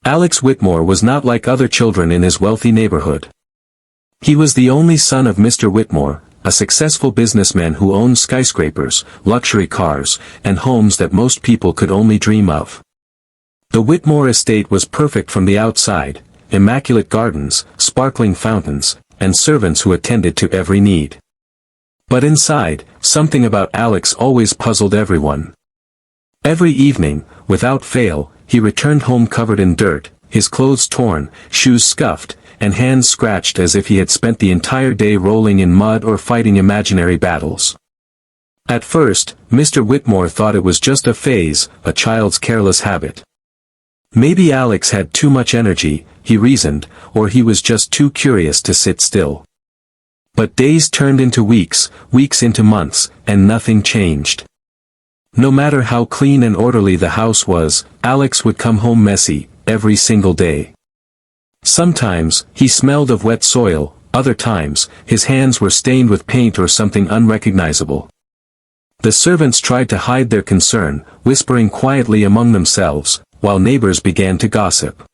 Alex Whitmore was not like other children in his wealthy neighborhood. He was the only son of Mr. Whitmore, a successful businessman who owned skyscrapers, luxury cars, and homes that most people could only dream of. The Whitmore estate was perfect from the outside, immaculate gardens, sparkling fountains, and servants who attended to every need. But inside, something about Alex always puzzled everyone. Every evening, without fail, he returned home covered in dirt, his clothes torn, shoes scuffed, and hands scratched as if he had spent the entire day rolling in mud or fighting imaginary battles. At first, Mr. Whitmore thought it was just a phase, a child's careless habit. Maybe Alex had too much energy, he reasoned, or he was just too curious to sit still. But days turned into weeks, weeks into months, and nothing changed. No matter how clean and orderly the house was, Alex would come home messy, every single day. Sometimes, he smelled of wet soil, other times, his hands were stained with paint or something unrecognizable. The servants tried to hide their concern, whispering quietly among themselves, while neighbors began to gossip.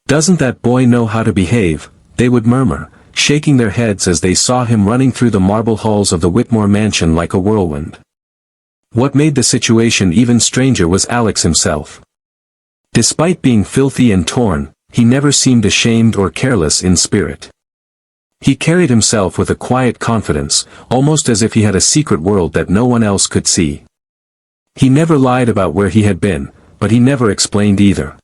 "Doesn't that boy know how to behave?" they would murmur, shaking their heads as they saw him running through the marble halls of the Whitmore mansion like a whirlwind. What made the situation even stranger was Alex himself. Despite being filthy and torn, he never seemed ashamed or careless in spirit. He carried himself with a quiet confidence, almost as if he had a secret world that no one else could see. He never lied about where he had been, but he never explained either.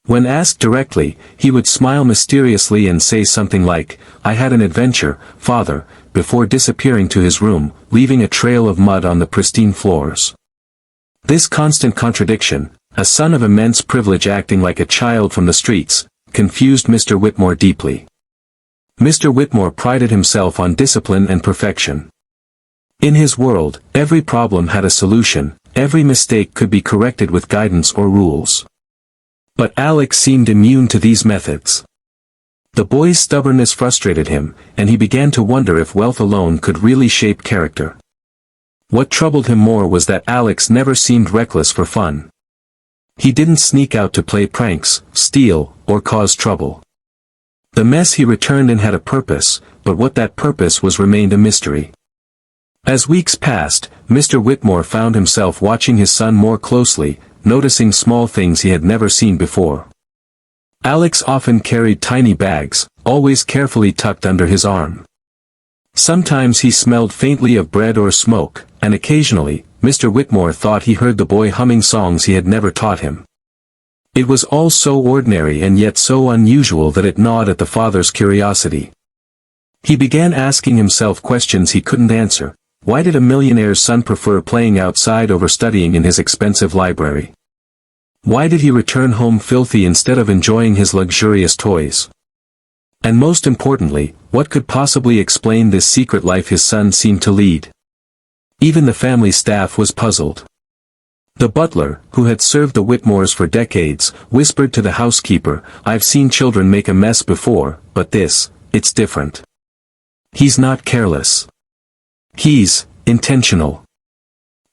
When asked directly, he would smile mysteriously and say something like, "I had an adventure, Father," before disappearing to his room, leaving a trail of mud on the pristine floors. This constant contradiction, a son of immense privilege acting like a child from the streets, confused Mr. Whitmore deeply. Mr. Whitmore prided himself on discipline and perfection. In his world, every problem had a solution, every mistake could be corrected with guidance or rules. But Alex seemed immune to these methods. The boy's stubbornness frustrated him, and he began to wonder if wealth alone could really shape character. What troubled him more was that Alex never seemed reckless for fun. He didn't sneak out to play pranks, steal, or cause trouble. The mess he returned in had a purpose, but what that purpose was remained a mystery. As weeks passed, Mr. Whitmore found himself watching his son more closely, noticing small things he had never seen before. Alex often carried tiny bags, always carefully tucked under his arm. Sometimes he smelled faintly of bread or smoke, and occasionally, Mr. Whitmore thought he heard the boy humming songs he had never taught him. It was all so ordinary and yet so unusual that it gnawed at the father's curiosity. He began asking himself questions he couldn't answer. Why did a millionaire's son prefer playing outside over studying in his expensive library? Why did he return home filthy instead of enjoying his luxurious toys? And most importantly, what could possibly explain this secret life his son seemed to lead? Even the family staff was puzzled. The butler, who had served the Whitmores for decades, whispered to the housekeeper, "I've seen children make a mess before, but it's different. He's not careless. He's intentional."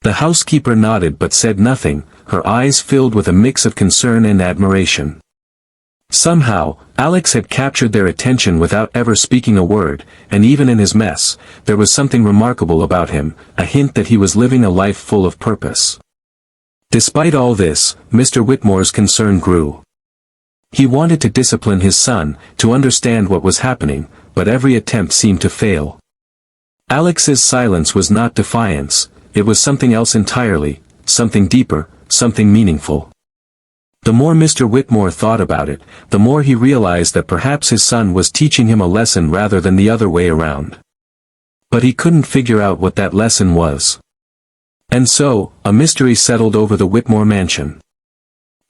The housekeeper nodded but said nothing, her eyes filled with a mix of concern and admiration. Somehow, Alex had captured their attention without ever speaking a word, and even in his mess, there was something remarkable about him, a hint that he was living a life full of purpose. Despite all this, Mr. Whitmore's concern grew. He wanted to discipline his son, to understand what was happening, but every attempt seemed to fail. Alex's silence was not defiance, it was something else entirely, something deeper, something meaningful. The more Mr. Whitmore thought about it, the more he realized that perhaps his son was teaching him a lesson rather than the other way around. But he couldn't figure out what that lesson was. And so, a mystery settled over the Whitmore mansion.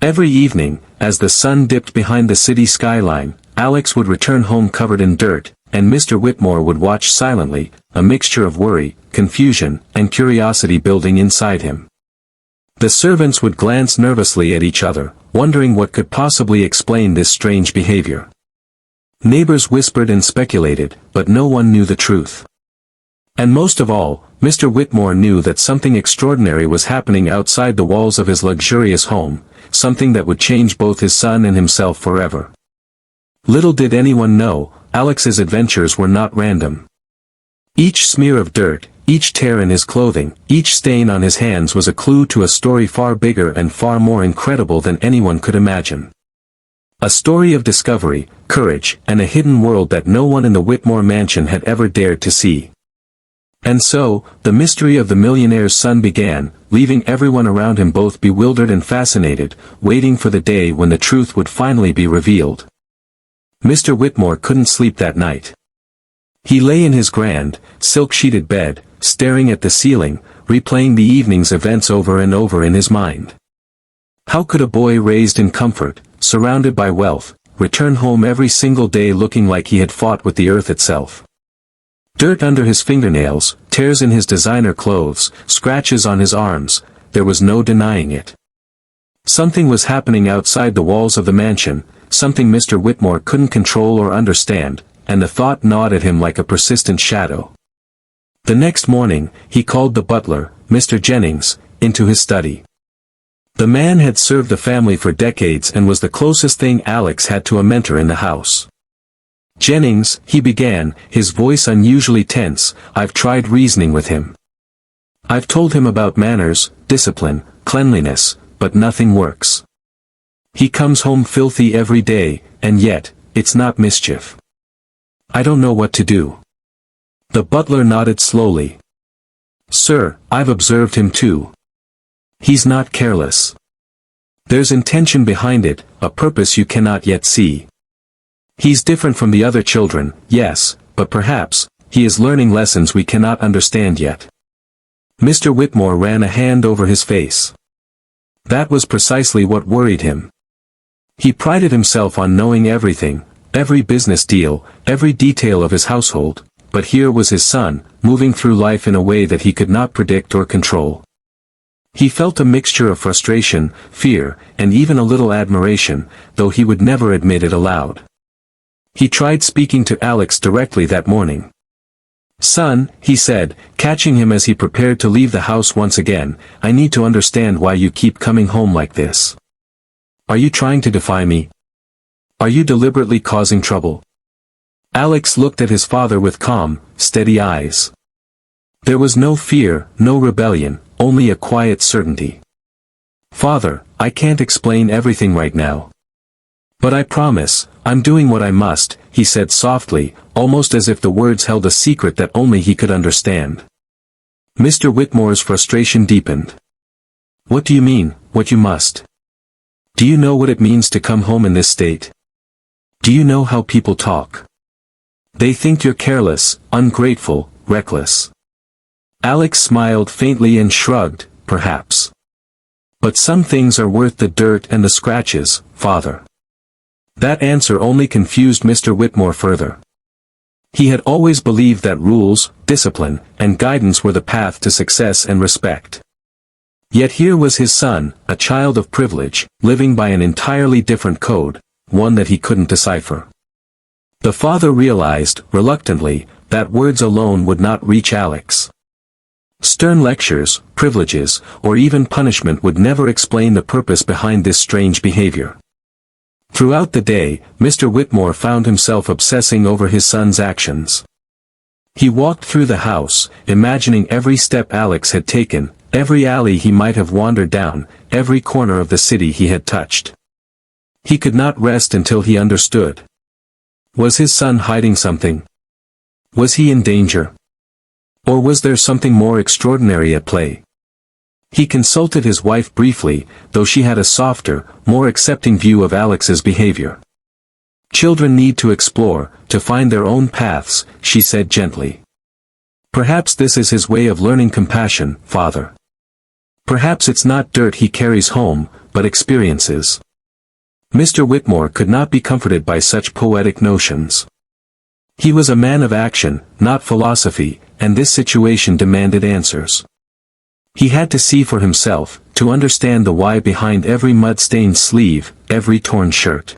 Every evening, as the sun dipped behind the city skyline, Alex would return home covered in dirt, and Mr. Whitmore would watch silently, a mixture of worry, confusion, and curiosity building inside him. The servants would glance nervously at each other, wondering what could possibly explain this strange behavior. Neighbors whispered and speculated, but no one knew the truth. And most of all, Mr. Whitmore knew that something extraordinary was happening outside the walls of his luxurious home, something that would change both his son and himself forever. Little did anyone know, Alex's adventures were not random. Each smear of dirt, each tear in his clothing, each stain on his hands was a clue to a story far bigger and far more incredible than anyone could imagine. A story of discovery, courage, and a hidden world that no one in the Whitmore mansion had ever dared to see. And so, the mystery of the millionaire's son began, leaving everyone around him both bewildered and fascinated, waiting for the day when the truth would finally be revealed. Mr. Whitmore couldn't sleep that night. He lay in his grand, silk-sheeted bed, staring at the ceiling, replaying the evening's events over and over in his mind. How could a boy raised in comfort, surrounded by wealth, return home every single day looking like he had fought with the earth itself? Dirt under his fingernails, tears in his designer clothes, scratches on his arms, there was no denying it. Something was happening outside the walls of the mansion, something Mr. Whitmore couldn't control or understand, and the thought gnawed at him like a persistent shadow. The next morning, he called the butler, Mr. Jennings, into his study. The man had served the family for decades and was the closest thing Alex had to a mentor in the house. "Jennings," he began, his voice unusually tense, "I've tried reasoning with him. I've told him about manners, discipline, cleanliness, but nothing works. He comes home filthy every day, and yet, it's not mischief. I don't know what to do." The butler nodded slowly. "Sir, I've observed him too. He's not careless. There's intention behind it, a purpose you cannot yet see. He's different from the other children, yes, but perhaps, he is learning lessons we cannot understand yet." Mr. Whitmore ran a hand over his face. That was precisely what worried him. He prided himself on knowing everything, every business deal, every detail of his household, but here was his son, moving through life in a way that he could not predict or control. He felt a mixture of frustration, fear, and even a little admiration, though he would never admit it aloud. He tried speaking to Alex directly that morning. "Son," he said, catching him as he prepared to leave the house once again, "I need to understand why you keep coming home like this. Are you trying to defy me? Are you deliberately causing trouble?" Alex looked at his father with calm, steady eyes. There was no fear, no rebellion, only a quiet certainty. "Father, I can't explain everything right now. But I promise, I'm doing what I must," he said softly, almost as if the words held a secret that only he could understand. Mr. Whitmore's frustration deepened. "What do you mean, what you must? Do you know what it means to come home in this state? Do you know how people talk? They think you're careless, ungrateful, reckless." Alex smiled faintly and shrugged, "Perhaps. But some things are worth the dirt and the scratches, Father." That answer only confused Mr. Whitmore further. He had always believed that rules, discipline, and guidance were the path to success and respect. Yet here was his son, a child of privilege, living by an entirely different code, one that he couldn't decipher. The father realized, reluctantly, that words alone would not reach Alex. Stern lectures, privileges, or even punishment would never explain the purpose behind this strange behavior. Throughout the day, Mr. Whitmore found himself obsessing over his son's actions. He walked through the house, imagining every step Alex had taken, every alley he might have wandered down, every corner of the city he had touched. He could not rest until he understood. Was his son hiding something? Was he in danger? Or was there something more extraordinary at play? He consulted his wife briefly, though she had a softer, more accepting view of Alex's behavior. "Children need to explore, to find their own paths," she said gently. "Perhaps this is his way of learning compassion, Father. Perhaps it's not dirt he carries home, but experiences." Mr. Whitmore could not be comforted by such poetic notions. He was a man of action, not philosophy, and this situation demanded answers. He had to see for himself, to understand the why behind every mud-stained sleeve, every torn shirt.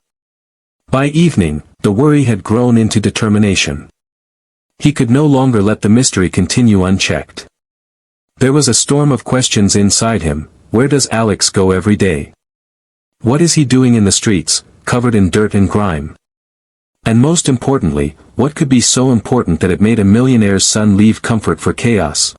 By evening, the worry had grown into determination. He could no longer let the mystery continue unchecked. There was a storm of questions inside him. Where does Alex go every day? What is he doing in the streets, covered in dirt and grime? And most importantly, what could be so important that it made a millionaire's son leave comfort for chaos?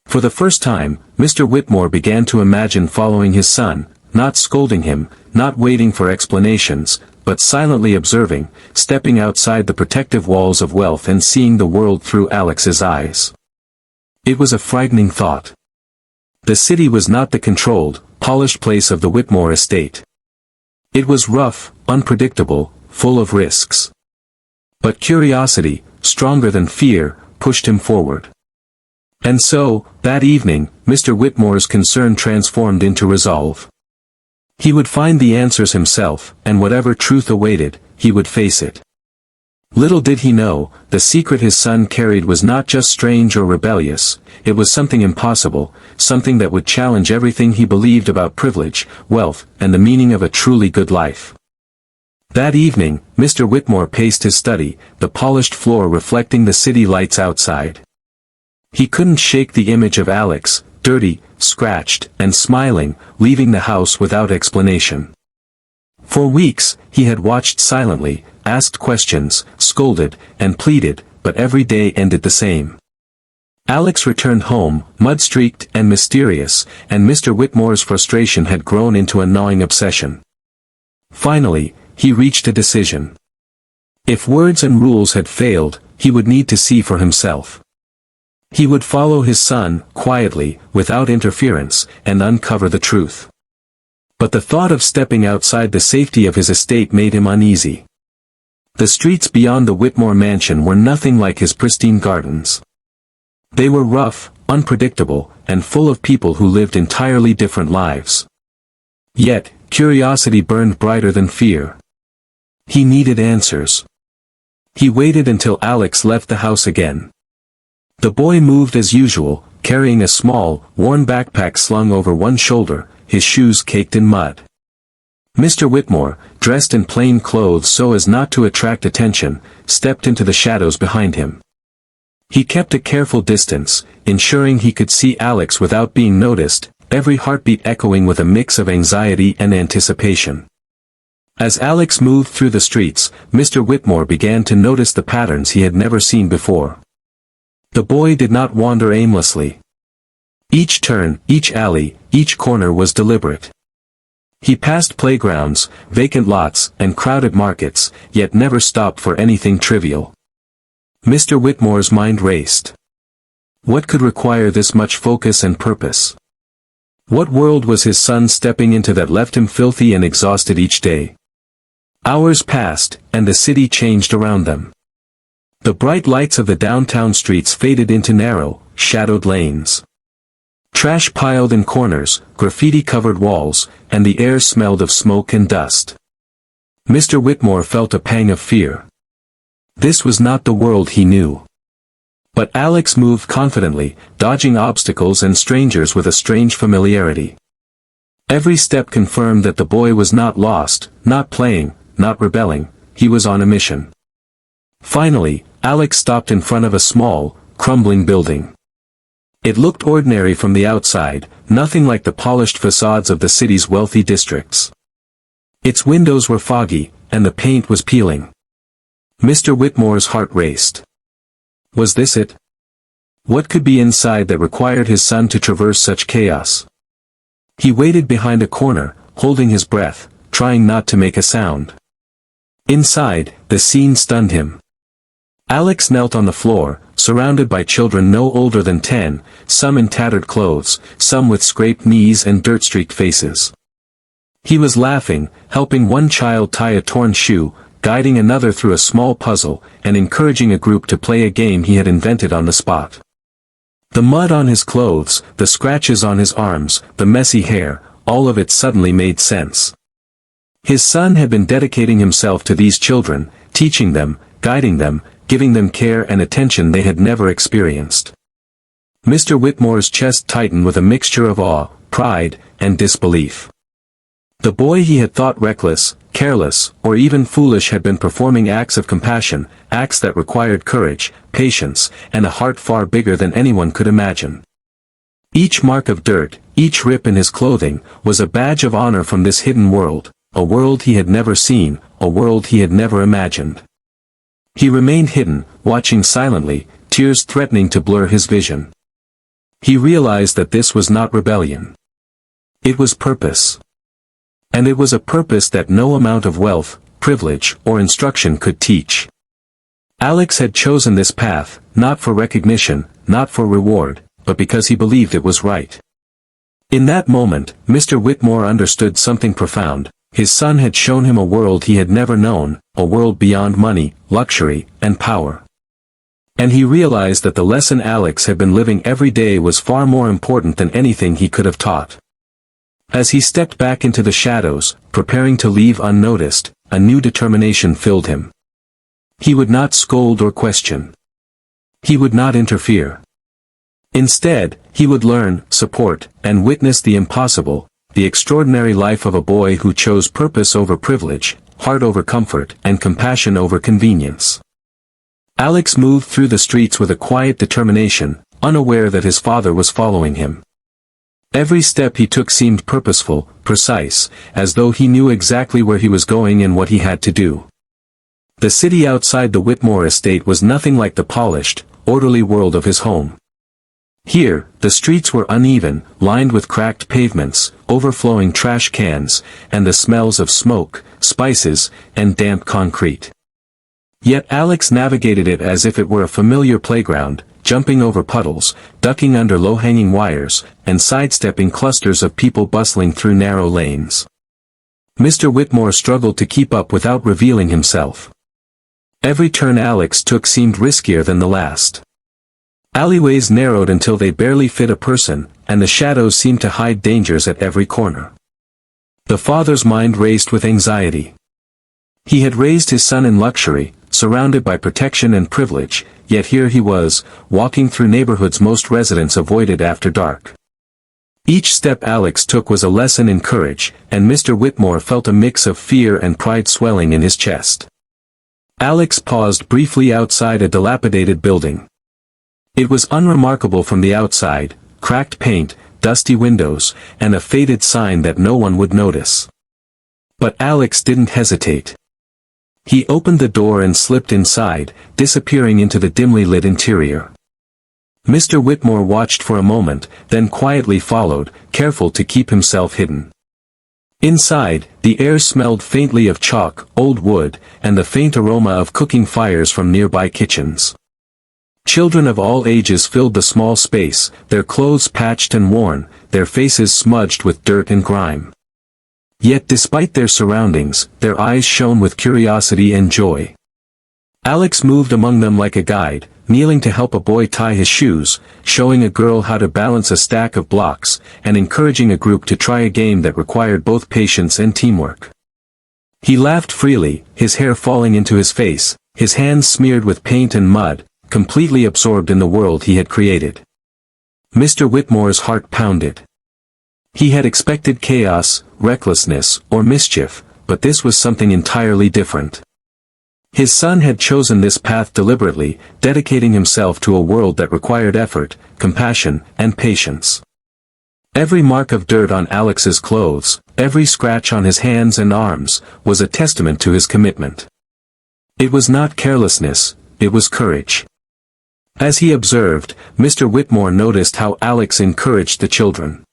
For the first time, Mr. Whitmore began to imagine following his son, not scolding him, not waiting for explanations, but silently observing, stepping outside the protective walls of wealth and seeing the world through Alex's eyes. It was a frightening thought. The city was not the controlled, polished place of the Whitmore estate. It was rough, unpredictable, full of risks. But curiosity, stronger than fear, pushed him forward. And so, that evening, Mr. Whitmore's concern transformed into resolve. He would find the answers himself, and whatever truth awaited, he would face it. Little did he know, the secret his son carried was not just strange or rebellious, it was something impossible, something that would challenge everything he believed about privilege, wealth, and the meaning of a truly good life. That evening, Mr. Whitmore paced his study, the polished floor reflecting the city lights outside. He couldn't shake the image of Alex, dirty, scratched, and smiling, leaving the house without explanation. For weeks, he had watched silently, asked questions, scolded, and pleaded, but every day ended the same. Alex returned home, mud-streaked and mysterious, and Mr. Whitmore's frustration had grown into a gnawing obsession. Finally, he reached a decision. If words and rules had failed, he would need to see for himself. He would follow his son, quietly, without interference, and uncover the truth. But the thought of stepping outside the safety of his estate made him uneasy. The streets beyond the Whitmore mansion were nothing like his pristine gardens. They were rough, unpredictable, and full of people who lived entirely different lives. Yet, curiosity burned brighter than fear. He needed answers. He waited until Alex left the house again. The boy moved as usual, carrying a small, worn backpack slung over one shoulder, his shoes caked in mud. Mr. Whitmore, dressed in plain clothes so as not to attract attention, stepped into the shadows behind him. He kept a careful distance, ensuring he could see Alex without being noticed, every heartbeat echoing with a mix of anxiety and anticipation. As Alex moved through the streets, Mr. Whitmore began to notice the patterns he had never seen before. The boy did not wander aimlessly. Each turn, each alley, each corner was deliberate. He passed playgrounds, vacant lots, and crowded markets, yet never stopped for anything trivial. Mr. Whitmore's mind raced. What could require this much focus and purpose? What world was his son stepping into that left him filthy and exhausted each day? Hours passed, and the city changed around them. The bright lights of the downtown streets faded into narrow, shadowed lanes. Trash piled in corners, graffiti-covered walls, and the air smelled of smoke and dust. Mr. Whitmore felt a pang of fear. This was not the world he knew. But Alex moved confidently, dodging obstacles and strangers with a strange familiarity. Every step confirmed that the boy was not lost, not playing, not rebelling, he was on a mission. Finally, Alex stopped in front of a small, crumbling building. It looked ordinary from the outside, nothing like the polished facades of the city's wealthy districts. Its windows were foggy, and the paint was peeling. Mr. Whitmore's heart raced. Was this it? What could be inside that required his son to traverse such chaos? He waited behind a corner, holding his breath, trying not to make a sound. Inside, the scene stunned him. Alex knelt on the floor, surrounded by children no older than 10, some in tattered clothes, some with scraped knees and dirt-streaked faces. He was laughing, helping one child tie a torn shoe, guiding another through a small puzzle, and encouraging a group to play a game he had invented on the spot. The mud on his clothes, the scratches on his arms, the messy hair, all of it suddenly made sense. His son had been dedicating himself to these children, teaching them, guiding them, giving them care and attention they had never experienced. Mr. Whitmore's chest tightened with a mixture of awe, pride, and disbelief. The boy he had thought reckless, careless, or even foolish had been performing acts of compassion, acts that required courage, patience, and a heart far bigger than anyone could imagine. Each mark of dirt, each rip in his clothing, was a badge of honor from this hidden world, a world he had never seen, a world he had never imagined. He remained hidden, watching silently, tears threatening to blur his vision. He realized that this was not rebellion. It was purpose. And it was a purpose that no amount of wealth, privilege, or instruction could teach. Alex had chosen this path, not for recognition, not for reward, but because he believed it was right. In that moment, Mr. Whitmore understood something profound. His son had shown him a world he had never known, a world beyond money, luxury, and power. And he realized that the lesson Alex had been living every day was far more important than anything he could have taught. As he stepped back into the shadows, preparing to leave unnoticed, a new determination filled him. He would not scold or question. He would not interfere. Instead, he would learn, support, and witness the impossible, the extraordinary life of a boy who chose purpose over privilege, heart over comfort, and compassion over convenience. Alex moved through the streets with a quiet determination, unaware that his father was following him. Every step he took seemed purposeful, precise, as though he knew exactly where he was going and what he had to do. The city outside the Whitmore estate was nothing like the polished, orderly world of his home. Here, the streets were uneven, lined with cracked pavements, overflowing trash cans, and the smells of smoke, spices, and damp concrete. Yet Alex navigated it as if it were a familiar playground, jumping over puddles, ducking under low-hanging wires, and sidestepping clusters of people bustling through narrow lanes. Mr. Whitmore struggled to keep up without revealing himself. Every turn Alex took seemed riskier than the last. Alleyways narrowed until they barely fit a person, and the shadows seemed to hide dangers at every corner. The father's mind raced with anxiety. He had raised his son in luxury, surrounded by protection and privilege, yet here he was, walking through neighborhoods most residents avoided after dark. Each step Alex took was a lesson in courage, and Mr. Whitmore felt a mix of fear and pride swelling in his chest. Alex paused briefly outside a dilapidated building. It was unremarkable from the outside, cracked paint, dusty windows, and a faded sign that no one would notice. But Alex didn't hesitate. He opened the door and slipped inside, disappearing into the dimly lit interior. Mr. Whitmore watched for a moment, then quietly followed, careful to keep himself hidden. Inside, the air smelled faintly of chalk, old wood, and the faint aroma of cooking fires from nearby kitchens. Children of all ages filled the small space, their clothes patched and worn, their faces smudged with dirt and grime. Yet despite their surroundings, their eyes shone with curiosity and joy. Alex moved among them like a guide, kneeling to help a boy tie his shoes, showing a girl how to balance a stack of blocks, and encouraging a group to try a game that required both patience and teamwork. He laughed freely, his hair falling into his face, his hands smeared with paint and mud, completely absorbed in the world he had created. Mr. Whitmore's heart pounded. He had expected chaos, recklessness, or mischief, but this was something entirely different. His son had chosen this path deliberately, dedicating himself to a world that required effort, compassion, and patience. Every mark of dirt on Alex's clothes, every scratch on his hands and arms, was a testament to his commitment. It was not carelessness, it was courage. As he observed, Mr. Whitmore noticed how Alex encouraged the children.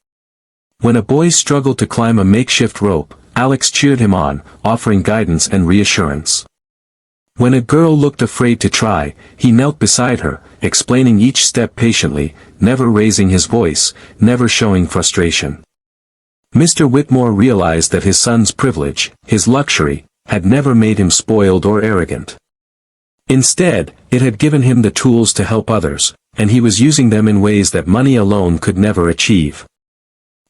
When a boy struggled to climb a makeshift rope, Alex cheered him on, offering guidance and reassurance. When a girl looked afraid to try, he knelt beside her, explaining each step patiently, never raising his voice, never showing frustration. Mr. Whitmore realized that his son's privilege, his luxury, had never made him spoiled or arrogant. Instead, it had given him the tools to help others, and he was using them in ways that money alone could never achieve.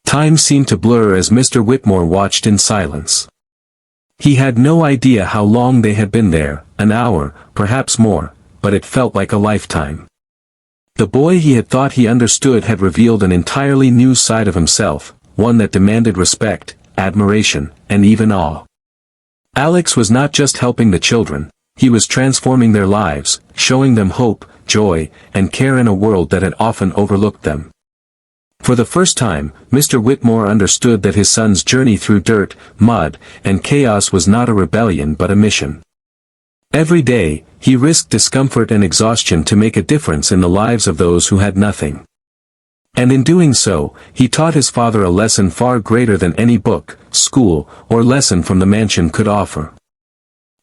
Time seemed to blur as Mr. Whitmore watched in silence. He had no idea how long they had been there, an hour, perhaps more, but it felt like a lifetime. The boy he had thought he understood had revealed an entirely new side of himself, one that demanded respect, admiration, and even awe. Alex was not just helping the children, he was transforming their lives, showing them hope, joy, and care in a world that had often overlooked them. For the first time, Mr. Whitmore understood that his son's journey through dirt, mud, and chaos was not a rebellion but a mission. Every day, he risked discomfort and exhaustion to make a difference in the lives of those who had nothing. And in doing so, he taught his father a lesson far greater than any book, school, or lesson from the mansion could offer.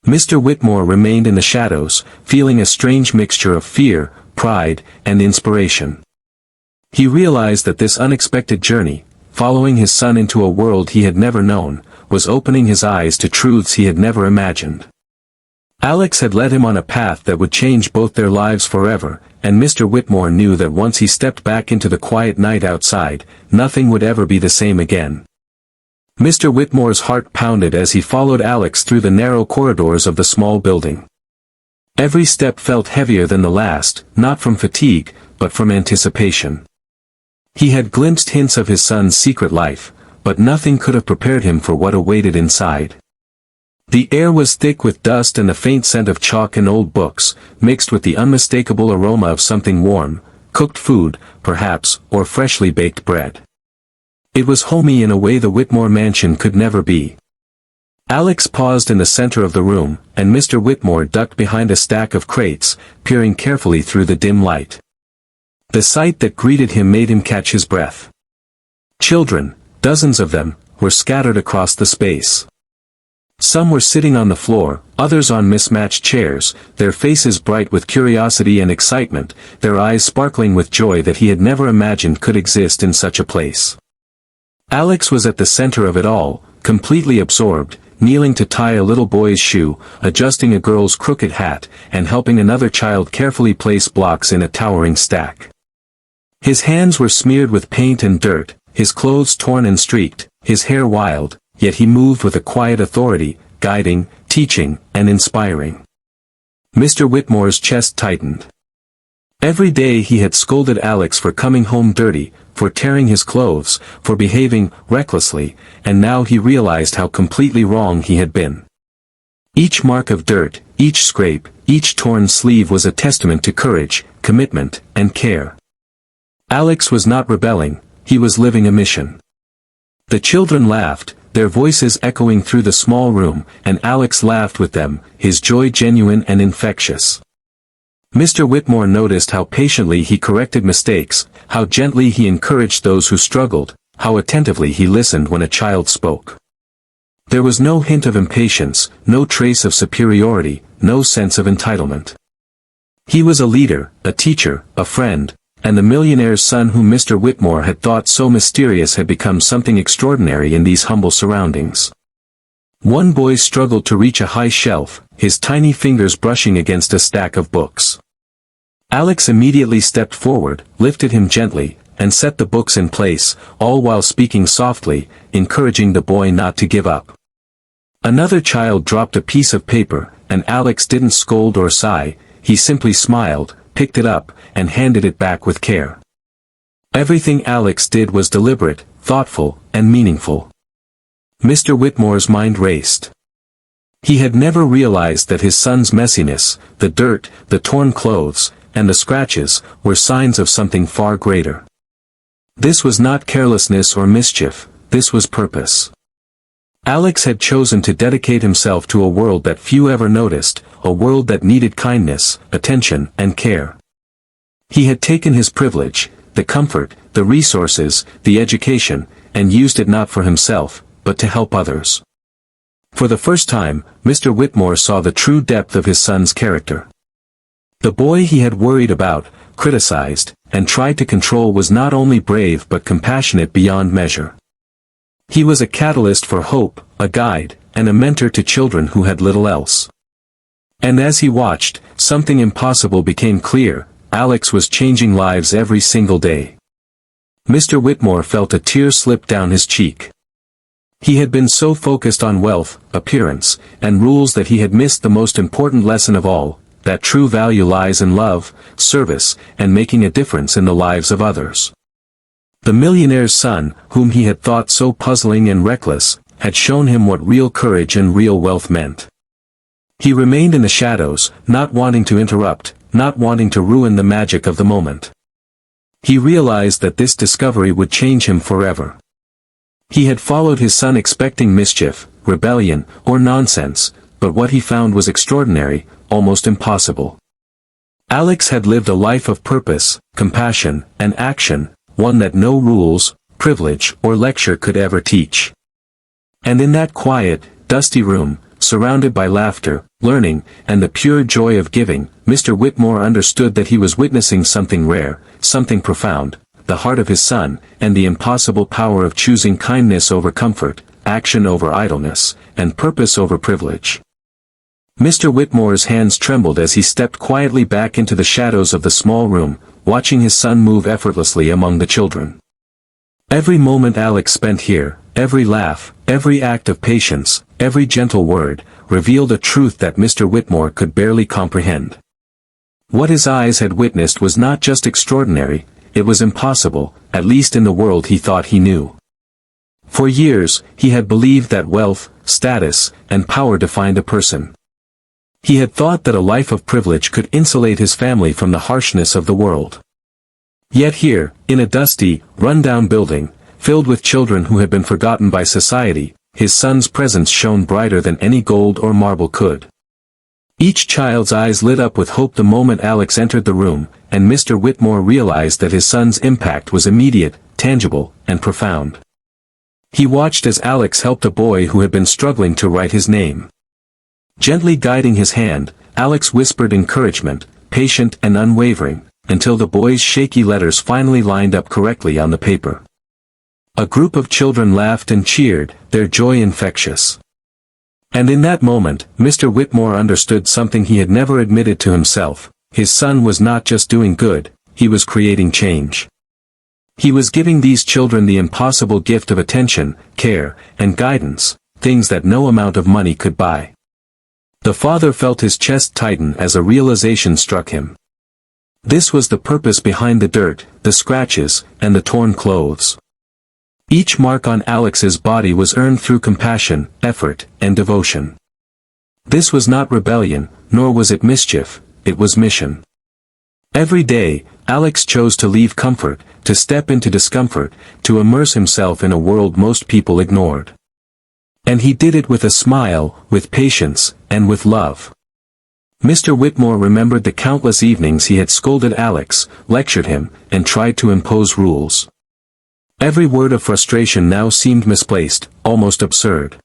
Mr. Whitmore remained in the shadows, feeling a strange mixture of fear, pride, and inspiration. He realized that this unexpected journey, following his son into a world he had never known, was opening his eyes to truths he had never imagined. Alex had led him on a path that would change both their lives forever, and Mr. Whitmore knew that once he stepped back into the quiet night outside, nothing would ever be the same again. Mr. Whitmore's heart pounded as he followed Alex through the narrow corridors of the small building. Every step felt heavier than the last, not from fatigue, but from anticipation. He had glimpsed hints of his son's secret life, but nothing could have prepared him for what awaited inside. The air was thick with dust and the faint scent of chalk and old books, mixed with the unmistakable aroma of something warm, cooked food, perhaps, or freshly baked bread. It was homey in a way the Whitmore mansion could never be. Alex paused in the center of the room, and Mr. Whitmore ducked behind a stack of crates, peering carefully through the dim light. The sight that greeted him made him catch his breath. Children, dozens of them, were scattered across the space. Some were sitting on the floor, others on mismatched chairs, their faces bright with curiosity and excitement, their eyes sparkling with joy that he had never imagined could exist in such a place. Alex was at the center of it all, completely absorbed, kneeling to tie a little boy's shoe, adjusting a girl's crooked hat, and helping another child carefully place blocks in a towering stack. His hands were smeared with paint and dirt, his clothes torn and streaked, his hair wild, yet he moved with a quiet authority, guiding, teaching, and inspiring. Mr. Whitmore's chest tightened. Every day he had scolded Alex for coming home dirty, for tearing his clothes, for behaving recklessly, and now he realized how completely wrong he had been. Each mark of dirt, each scrape, each torn sleeve was a testament to courage, commitment, and care. Alex was not rebelling, he was living a mission. The children laughed, their voices echoing through the small room, and Alex laughed with them, his joy genuine and infectious. Mr. Whitmore noticed how patiently he corrected mistakes, how gently he encouraged those who struggled, how attentively he listened when a child spoke. There was no hint of impatience, no trace of superiority, no sense of entitlement. He was a leader, a teacher, a friend, and the millionaire's son whom Mr. Whitmore had thought so mysterious had become something extraordinary in these humble surroundings. One boy struggled to reach a high shelf, his tiny fingers brushing against a stack of books. Alex immediately stepped forward, lifted him gently, and set the books in place, all while speaking softly, encouraging the boy not to give up. Another child dropped a piece of paper, and Alex didn't scold or sigh, he simply smiled, picked it up, and handed it back with care. Everything Alex did was deliberate, thoughtful, and meaningful. Mr. Whitmore's mind raced. He had never realized that his son's messiness, the dirt, the torn clothes, and the scratches, were signs of something far greater. This was not carelessness or mischief, this was purpose. Alex had chosen to dedicate himself to a world that few ever noticed, a world that needed kindness, attention, and care. He had taken his privilege, the comfort, the resources, the education, and used it not for himself, but to help others. For the first time, Mr. Whitmore saw the true depth of his son's character. The boy he had worried about, criticized, and tried to control was not only brave but compassionate beyond measure. He was a catalyst for hope, a guide, and a mentor to children who had little else. And as he watched, something impossible became clear, Alex was changing lives every single day. Mr. Whitmore felt a tear slip down his cheek. He had been so focused on wealth, appearance, and rules that he had missed the most important lesson of all, that true value lies in love, service, and making a difference in the lives of others. The millionaire's son, whom he had thought so puzzling and reckless, had shown him what real courage and real wealth meant. He remained in the shadows, not wanting to interrupt, not wanting to ruin the magic of the moment. He realized that this discovery would change him forever. He had followed his son expecting mischief, rebellion, or nonsense, but what he found was extraordinary, almost impossible. Alex had lived a life of purpose, compassion, and action, one that no rules, privilege, or lecture could ever teach. And in that quiet, dusty room, surrounded by laughter, learning, and the pure joy of giving, Mr. Whitmore understood that he was witnessing something rare, something profound, the heart of his son, and the impossible power of choosing kindness over comfort, action over idleness, and purpose over privilege. Mr. Whitmore's hands trembled as he stepped quietly back into the shadows of the small room, watching his son move effortlessly among the children. Every moment Alex spent here, every laugh, every act of patience, every gentle word, revealed a truth that Mr. Whitmore could barely comprehend. What his eyes had witnessed was not just extraordinary, it was impossible, at least in the world he thought he knew. For years, he had believed that wealth, status, and power defined a person. He had thought that a life of privilege could insulate his family from the harshness of the world. Yet here, in a dusty, run-down building, filled with children who had been forgotten by society, his son's presence shone brighter than any gold or marble could. Each child's eyes lit up with hope the moment Alex entered the room, and Mr. Whitmore realized that his son's impact was immediate, tangible, and profound. He watched as Alex helped a boy who had been struggling to write his name. Gently guiding his hand, Alex whispered encouragement, patient and unwavering, until the boy's shaky letters finally lined up correctly on the paper. A group of children laughed and cheered, their joy infectious. And in that moment, Mr. Whitmore understood something he had never admitted to himself. His son was not just doing good, he was creating change. He was giving these children the impossible gift of attention, care, and guidance, things that no amount of money could buy. The father felt his chest tighten as a realization struck him. This was the purpose behind the dirt, the scratches, and the torn clothes. Each mark on Alex's body was earned through compassion, effort, and devotion. This was not rebellion, nor was it mischief, it was mission. Every day, Alex chose to leave comfort, to step into discomfort, to immerse himself in a world most people ignored. And he did it with a smile, with patience, and with love. Mr. Whitmore remembered the countless evenings he had scolded Alex, lectured him, and tried to impose rules. Every word of frustration now seemed misplaced, almost absurd.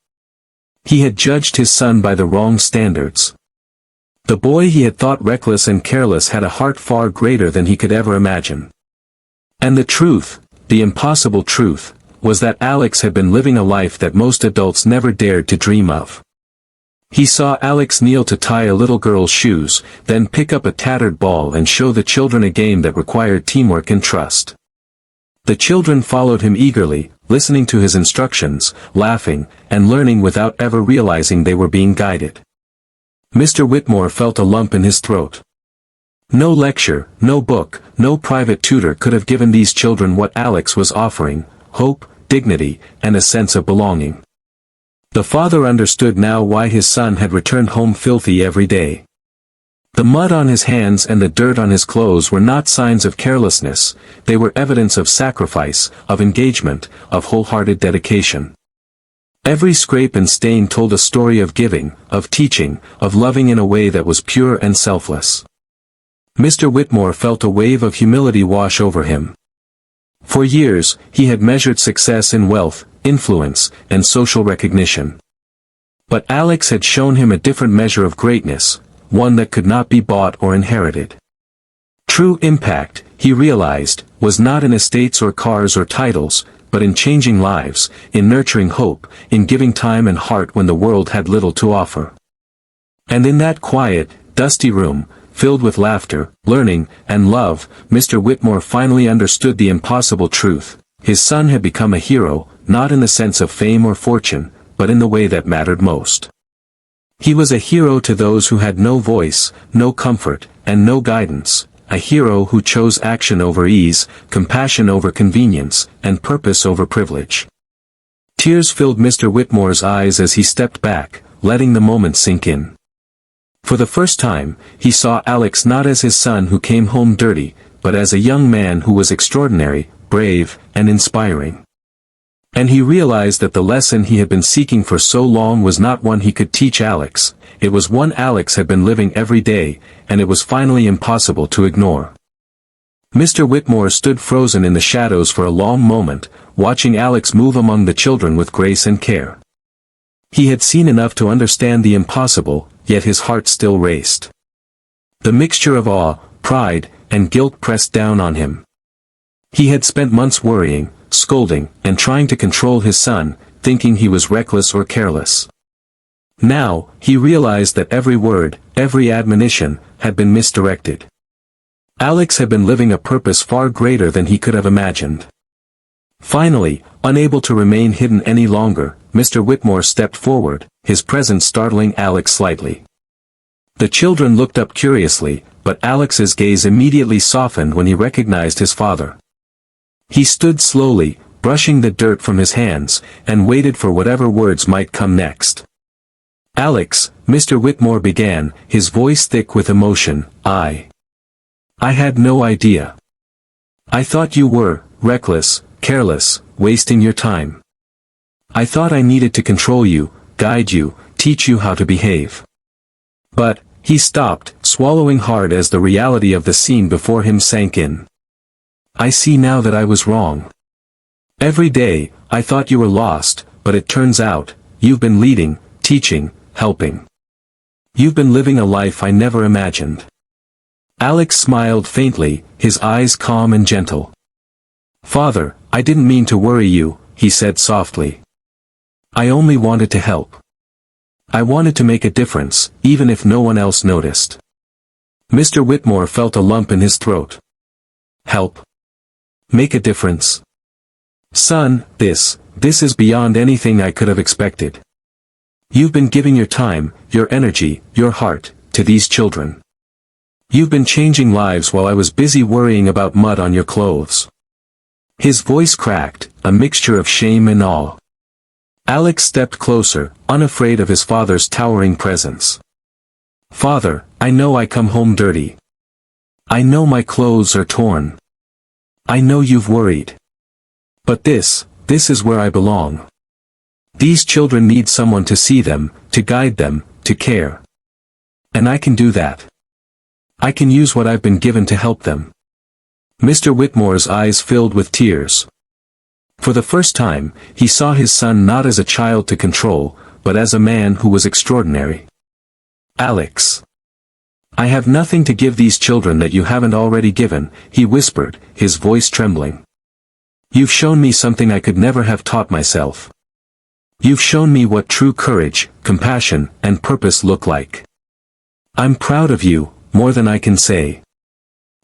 He had judged his son by the wrong standards. The boy he had thought reckless and careless had a heart far greater than he could ever imagine. And the truth, the impossible truth, was that Alex had been living a life that most adults never dared to dream of. He saw Alex kneel to tie a little girl's shoes, then pick up a tattered ball and show the children a game that required teamwork and trust. The children followed him eagerly, listening to his instructions, laughing, and learning without ever realizing they were being guided. Mr. Whitmore felt a lump in his throat. No lecture, no book, no private tutor could have given these children what Alex was offering: hope, dignity, and a sense of belonging. The father understood now why his son had returned home filthy every day. The mud on his hands and the dirt on his clothes were not signs of carelessness, they were evidence of sacrifice, of engagement, of wholehearted dedication. Every scrape and stain told a story of giving, of teaching, of loving in a way that was pure and selfless. Mr. Whitmore felt a wave of humility wash over him. For years, he had measured success in wealth, influence, and social recognition. But Alex had shown him a different measure of greatness, one that could not be bought or inherited. True impact, he realized, was not in estates or cars or titles, but in changing lives, in nurturing hope, in giving time and heart when the world had little to offer. And in that quiet, dusty room, filled with laughter, learning, and love, Mr. Whitmore finally understood the impossible truth. His son had become a hero, not in the sense of fame or fortune, but in the way that mattered most. He was a hero to those who had no voice, no comfort, and no guidance, a hero who chose action over ease, compassion over convenience, and purpose over privilege. Tears filled Mr. Whitmore's eyes as he stepped back, letting the moment sink in. For the first time, he saw Alex not as his son who came home dirty, but as a young man who was extraordinary, brave, and inspiring. And he realized that the lesson he had been seeking for so long was not one he could teach Alex, it was one Alex had been living every day, and it was finally impossible to ignore. Mr. Whitmore stood frozen in the shadows for a long moment, watching Alex move among the children with grace and care. He had seen enough to understand the impossible, yet his heart still raced. The mixture of awe, pride, and guilt pressed down on him. He had spent months worrying, scolding, and trying to control his son, thinking he was reckless or careless. Now, he realized that every word, every admonition, had been misdirected. Alex had been living a purpose far greater than he could have imagined. Finally, unable to remain hidden any longer, Mr. Whitmore stepped forward, his presence startling Alex slightly. The children looked up curiously, but Alex's gaze immediately softened when he recognized his father. He stood slowly, brushing the dirt from his hands, and waited for whatever words might come next. "Alex," Mr. Whitmore began, his voice thick with emotion, I had no idea. I thought you were, reckless, careless, wasting your time. I thought I needed to control you, guide you, teach you how to behave. But," he stopped, swallowing hard as the reality of the scene before him sank in. "I see now that I was wrong. Every day, I thought you were lost, but it turns out, you've been leading, teaching, helping. You've been living a life I never imagined." Alex smiled faintly, his eyes calm and gentle. "Father, I didn't mean to worry you," he said softly. "I only wanted to help. I wanted to make a difference, even if no one else noticed." Mr. Whitmore felt a lump in his throat. "Help? Make a difference? Son, this is beyond anything I could have expected. You've been giving your time, your energy, your heart, to these children. You've been changing lives while I was busy worrying about mud on your clothes." His voice cracked, a mixture of shame and awe. Alex stepped closer, unafraid of his father's towering presence. "Father, I know I come home dirty. I know my clothes are torn. I know you've worried. But this is where I belong. These children need someone to see them, to guide them, to care. And I can do that. I can use what I've been given to help them." Mr. Whitmore's eyes filled with tears. For the first time, he saw his son not as a child to control, but as a man who was extraordinary. "Alex. I have nothing to give these children that you haven't already given," he whispered, his voice trembling. "You've shown me something I could never have taught myself. You've shown me what true courage, compassion, and purpose look like. I'm proud of you, more than I can say."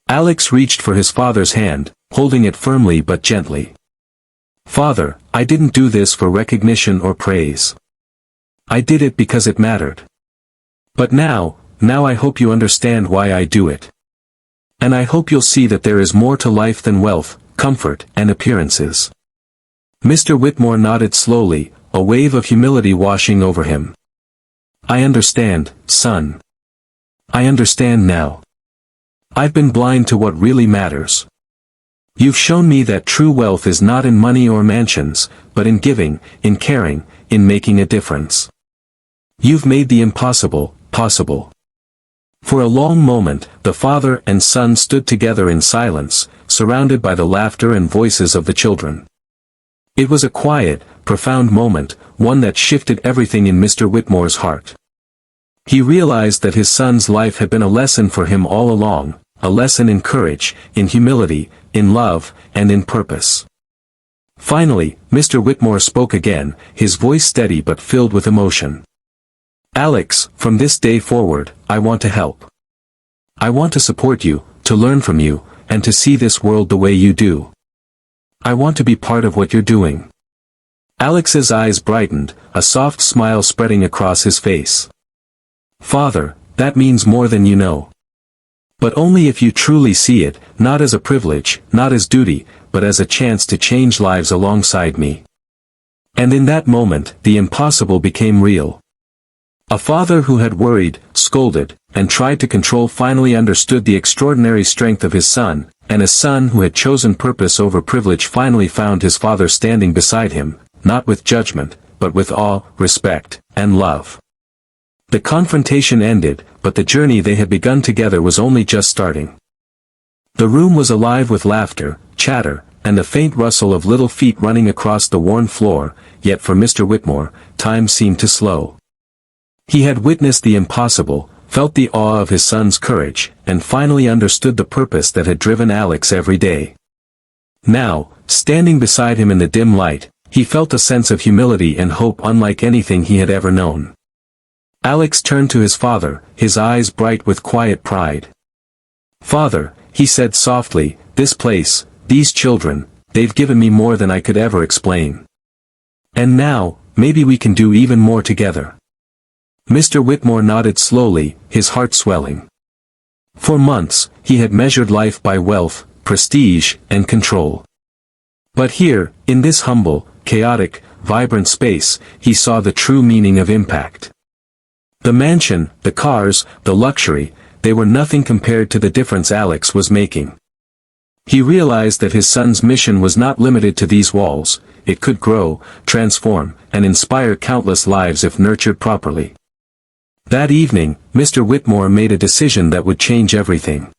Alex reached for his father's hand, holding it firmly but gently. "Father, I didn't do this for recognition or praise. I did it because it mattered. But now I hope you understand why I do it. And I hope you'll see that there is more to life than wealth, comfort, and appearances." Mr. Whitmore nodded slowly, a wave of humility washing over him. "I understand, son. I understand now. I've been blind to what really matters. You've shown me that true wealth is not in money or mansions, but in giving, in caring, in making a difference. You've made the impossible, possible." For a long moment, the father and son stood together in silence, surrounded by the laughter and voices of the children. It was a quiet, profound moment, one that shifted everything in Mr. Whitmore's heart. He realized that his son's life had been a lesson for him all along, a lesson in courage, in humility, in love, and in purpose. Finally, Mr. Whitmore spoke again, his voice steady but filled with emotion. "Alex, from this day forward, I want to help. I want to support you, to learn from you, and to see this world the way you do. I want to be part of what you're doing." Alex's eyes brightened, a soft smile spreading across his face. "Father, that means more than you know. But only if you truly see it, not as a privilege, not as duty, but as a chance to change lives alongside me." And in that moment, the impossible became real. A father who had worried, scolded, and tried to control finally understood the extraordinary strength of his son, and a son who had chosen purpose over privilege finally found his father standing beside him, not with judgment, but with awe, respect, and love. The confrontation ended, but the journey they had begun together was only just starting. The room was alive with laughter, chatter, and the faint rustle of little feet running across the worn floor, yet for Mr. Whitmore, time seemed to slow. He had witnessed the impossible, felt the awe of his son's courage, and finally understood the purpose that had driven Alex every day. Now, standing beside him in the dim light, he felt a sense of humility and hope unlike anything he had ever known. Alex turned to his father, his eyes bright with quiet pride. "Father," he said softly, "this place, these children, they've given me more than I could ever explain. And now, maybe we can do even more together." Mr. Whitmore nodded slowly, his heart swelling. For months, he had measured life by wealth, prestige, and control. But here, in this humble, chaotic, vibrant space, he saw the true meaning of impact. The mansion, the cars, the luxury, they were nothing compared to the difference Alex was making. He realized that his son's mission was not limited to these walls, it could grow, transform, and inspire countless lives if nurtured properly. That evening, Mr. Whitmore made a decision that would change everything.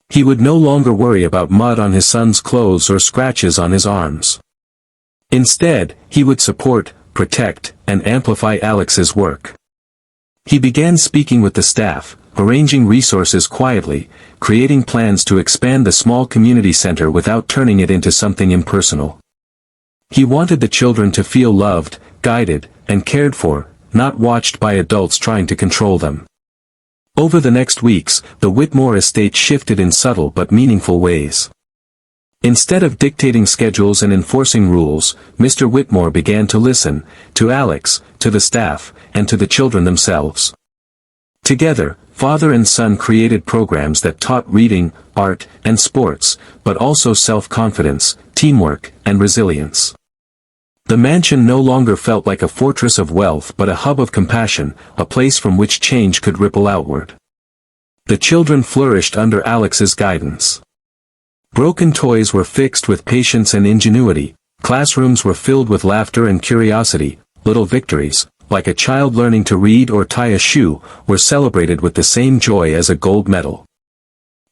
He would no longer worry about mud on his son's clothes or scratches on his arms. Instead, he would support, protect, and amplify Alex's work. He began speaking with the staff, arranging resources quietly, creating plans to expand the small community center without turning it into something impersonal. He wanted the children to feel loved, guided, and cared for, not watched by adults trying to control them. Over the next weeks, the Whitmore estate shifted in subtle but meaningful ways. Instead of dictating schedules and enforcing rules, Mr. Whitmore began to listen, to Alex, to the staff, and to the children themselves. Together, father and son created programs that taught reading, art, and sports, but also self-confidence, teamwork, and resilience. The mansion no longer felt like a fortress of wealth but a hub of compassion, a place from which change could ripple outward. The children flourished under Alex's guidance. Broken toys were fixed with patience and ingenuity, classrooms were filled with laughter and curiosity, little victories, like a child learning to read or tie a shoe, were celebrated with the same joy as a gold medal.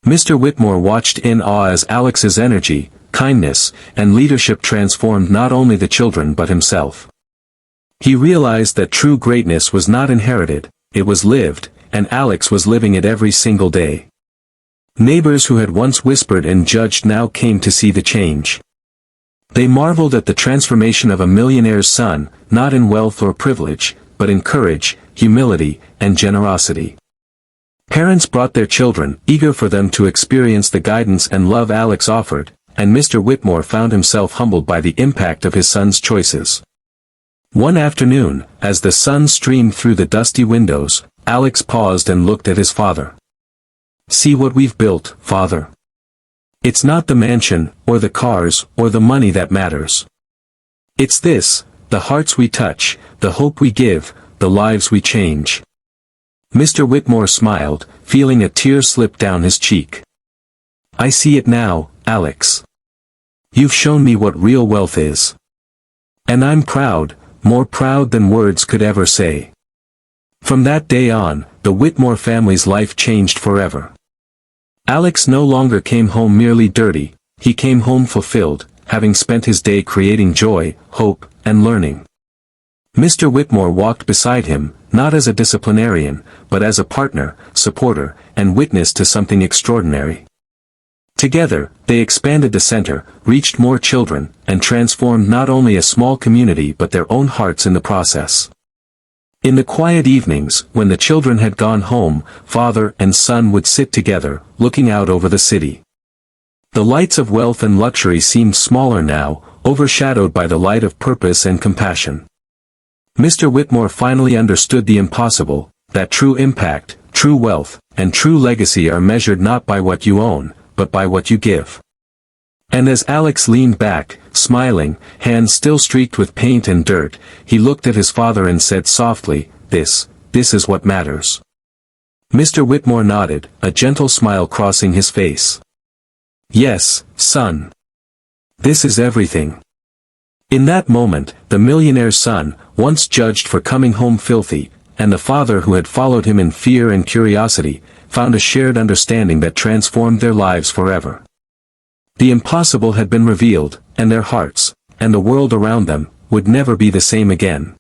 Mr. Whitmore watched in awe as Alex's energy, kindness, and leadership transformed not only the children but himself. He realized that true greatness was not inherited, it was lived, and Alex was living it every single day. Neighbors who had once whispered and judged now came to see the change. They marveled at the transformation of a millionaire's son, not in wealth or privilege, but in courage, humility, and generosity. Parents brought their children, eager for them to experience the guidance and love Alex offered, and Mr. Whitmore found himself humbled by the impact of his son's choices. One afternoon, as the sun streamed through the dusty windows, Alex paused and looked at his father. "See what we've built, father. It's not the mansion, or the cars, or the money that matters. It's this, the hearts we touch, the hope we give, the lives we change." Mr. Whitmore smiled, feeling a tear slip down his cheek. "I see it now, Alex. You've shown me what real wealth is. And I'm proud, more proud than words could ever say." From that day on, the Whitmore family's life changed forever. Alex no longer came home merely dirty, he came home fulfilled, having spent his day creating joy, hope, and learning. Mr. Whitmore walked beside him, not as a disciplinarian, but as a partner, supporter, and witness to something extraordinary. Together, they expanded the center, reached more children, and transformed not only a small community but their own hearts in the process. In the quiet evenings, when the children had gone home, father and son would sit together, looking out over the city. The lights of wealth and luxury seemed smaller now, overshadowed by the light of purpose and compassion. Mr. Whitmore finally understood the impossible, that true impact, true wealth, and true legacy are measured not by what you own, but by what you give. And as Alex leaned back, smiling, hands still streaked with paint and dirt, he looked at his father and said softly, this is what matters." Mr. Whitmore nodded, a gentle smile crossing his face. Yes, son. This is everything. In that moment, the millionaire's son, once judged for coming home filthy, and the father who had followed him in fear and curiosity, found a shared understanding that transformed their lives forever. The impossible had been revealed, and their hearts, and the world around them, would never be the same again.